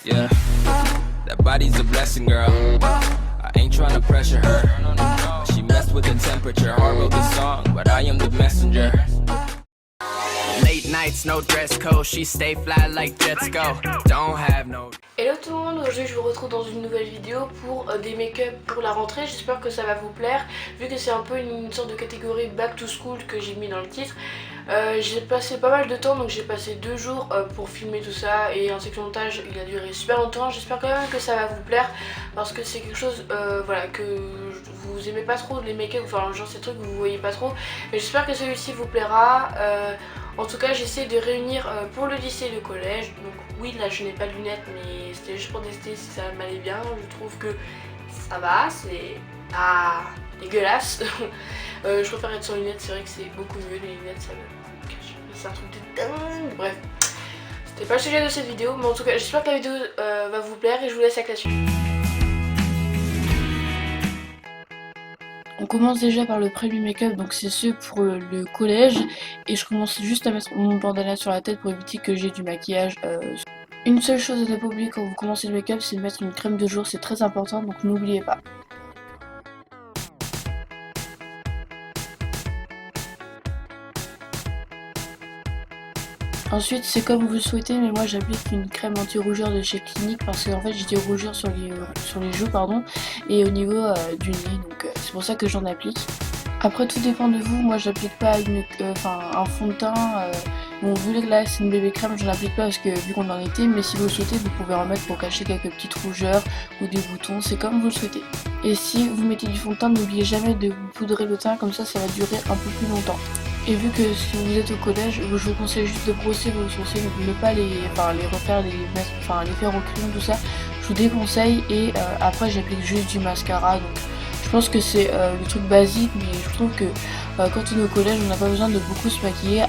Yeah, that body's a blessing, girl. I ain't trying to pressure her. She messed with the temperature. Heart wrote the song, but I am the messenger. Late nights, no dress code. She stay fly like jets go. Don't have no. Hello tout le monde, aujourd'hui je vous retrouve dans une nouvelle vidéo pour des make-up pour la rentrée. J'espère que ça va vous plaire, vu que c'est un peu une sorte de catégorie back to school que j'ai mis dans le titre. J'ai passé pas mal de temps, donc j'ai passé 2 jours pour filmer tout ça, et un section montage il a duré super longtemps. J'espère quand même que ça va vous plaire, parce que c'est quelque chose voilà, que vous aimez pas trop, les make-up, enfin genre ces trucs que vous voyez pas trop. Mais j'espère que celui-ci vous plaira. En tout cas j'essaie de réunir pour le lycée et le collège. Donc oui, là je n'ai pas de lunettes, mais c'était juste pour tester si ça m'allait bien. Je trouve que ça va, c'est pas dégueulasse. Je préfère être sans lunettes, c'est vrai que c'est beaucoup mieux, les lunettes ça me cache. C'est un truc de dingue. Bref, c'était pas le sujet de cette vidéo, mais en tout cas j'espère que la vidéo va vous plaire, et je vous laisse avec la suite. On commence déjà par le prélude make-up, donc c'est ce pour le collège, et je commence juste à mettre mon bandana sur la tête pour éviter que j'ai du maquillage. Une seule chose à ne pas oublier quand vous commencez le make-up, c'est de mettre une crème de jour, c'est très important, donc n'oubliez pas. Ensuite, c'est comme vous le souhaitez, mais moi j'applique une crème anti-rougeur de chez Clinique, parce qu'en fait j'ai des rougeurs sur les joues pardon, et au niveau du nez, donc c'est pour ça que j'en applique. Après tout dépend de vous, moi j'applique pas un fond de teint, bon vu que là c'est une bébé crème, j'en applique pas parce que vu qu'on en était, mais si vous le souhaitez vous pouvez en mettre pour cacher quelques petites rougeurs ou des boutons, c'est comme vous le souhaitez. Et si vous mettez du fond de teint, n'oubliez jamais de vous poudrer le teint, comme ça ça va durer un peu plus longtemps. Et vu que si vous êtes au collège, je vous conseille juste de brosser vos sourcils, ne pas les refaire, les faire au crayon, tout ça, je vous déconseille. Et après j'applique juste du mascara, donc je pense que c'est le truc basique, mais je trouve que quand on est au collège, on n'a pas besoin de beaucoup se maquiller.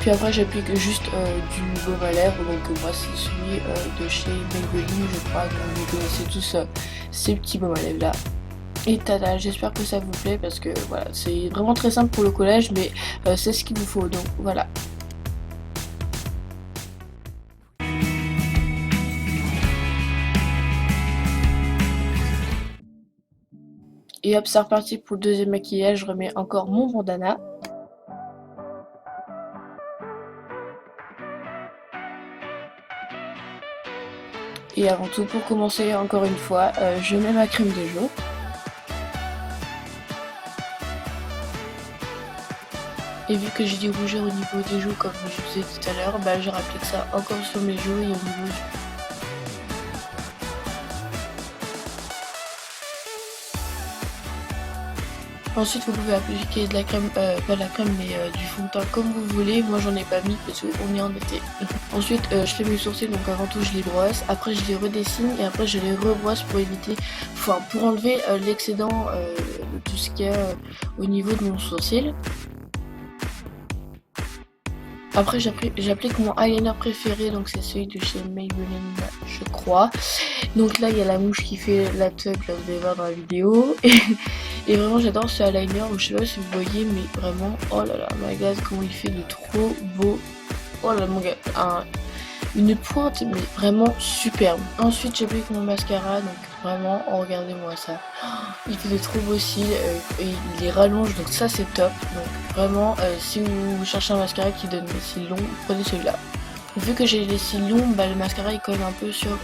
Puis après j'applique juste du baume à lèvres, donc moi c'est celui de chez Maybelline je crois, donc vous connaissez tous ces petits baumes à lèvres là. Et tada, j'espère que ça vous plaît, parce que voilà, c'est vraiment très simple pour le collège, mais c'est ce qu'il vous faut, donc voilà. Et hop, c'est reparti pour le deuxième maquillage, je remets encore mon bandana. Et avant tout, pour commencer encore une fois, je mets ma crème de jour. Et vu que j'ai des rougeurs au niveau des joues comme je vous ai dit tout à l'heure, bah je rapplique ça encore sur mes joues et au niveau du... Ensuite vous pouvez appliquer de la crème, pas de la crème mais du fond de teint comme vous voulez. Moi j'en ai pas mis parce qu'on est en été. Ensuite je fais mes sourcils, donc avant tout je les brosse, après je les redessine et après je les rebrosse pour éviter, enfin pour enlever l'excédent de tout ce qu'il y a au niveau de mon sourcil. Après j'applique mon eyeliner préféré, donc c'est celui de chez Maybelline je crois. Donc là il y a la mouche qui fait la tug, là vous allez voir dans la vidéo. Et vraiment j'adore ce eyeliner, je sais pas si vous voyez, mais vraiment oh là là my god comment il fait de trop beau. Oh là mon gars, une pointe mais vraiment superbe. Ensuite j'applique mon mascara, donc vraiment oh, regardez-moi ça. Il fait de trop beaux cils et il les rallonge, donc ça c'est top. Donc vraiment si vous cherchez un mascara qui donne des cils longs, prenez celui-là. Vu que j'ai les cils longs, bah, le mascara il colle un peu sur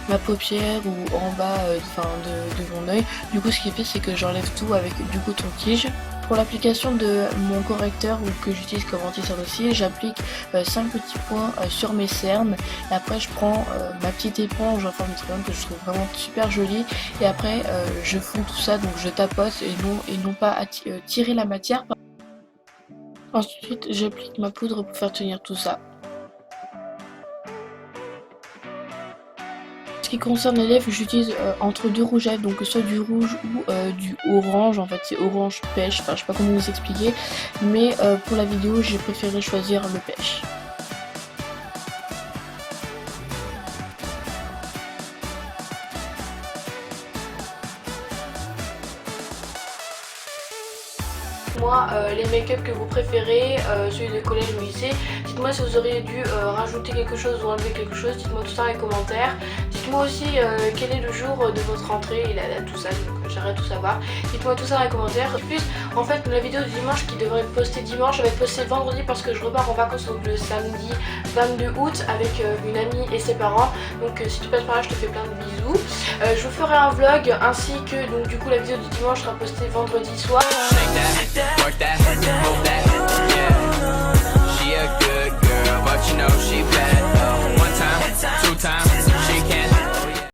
ma paupière ou en bas de mon oeil. Du coup ce qu'il fait c'est que j'enlève tout avec du coton-tige. Pour l'application de mon correcteur ou que j'utilise comme anti-cerne aussi, j'applique 5 petits points sur mes cernes. Et après je prends ma petite éponge en forme de triangle que je trouve vraiment super jolie. Et après je fonds tout ça, donc je tapote et non pas tirer la matière. Ensuite j'applique ma poudre pour faire tenir tout ça. Ce qui concerne les lèvres, j'utilise entre deux rouges à lèvres, donc soit du rouge ou du orange. En fait c'est orange pêche, enfin je sais pas comment vous expliquer, mais pour la vidéo j'ai préféré choisir le pêche. dites-moi les make-up que vous préférez, celui de collège ou lycée. Dites-moi si vous auriez dû rajouter quelque chose ou enlever quelque chose. Dites-moi tout ça dans les commentaires. Dites-moi aussi quel est le jour de votre rentrée et la date, tout ça, donc j'aimerais tout savoir. Dites-moi tout ça dans les commentaires. En plus, en fait, la vidéo de dimanche qui devrait être postée dimanche, elle va être postée vendredi parce que je repars en vacances donc le samedi 22 août avec une amie et ses parents. Donc si tu passes par là, je te fais plein de bisous. Je vous ferai un vlog ainsi que donc du coup la vidéo du dimanche sera postée vendredi soir. Work that, move that, yeah. She a good girl, but you know she bad.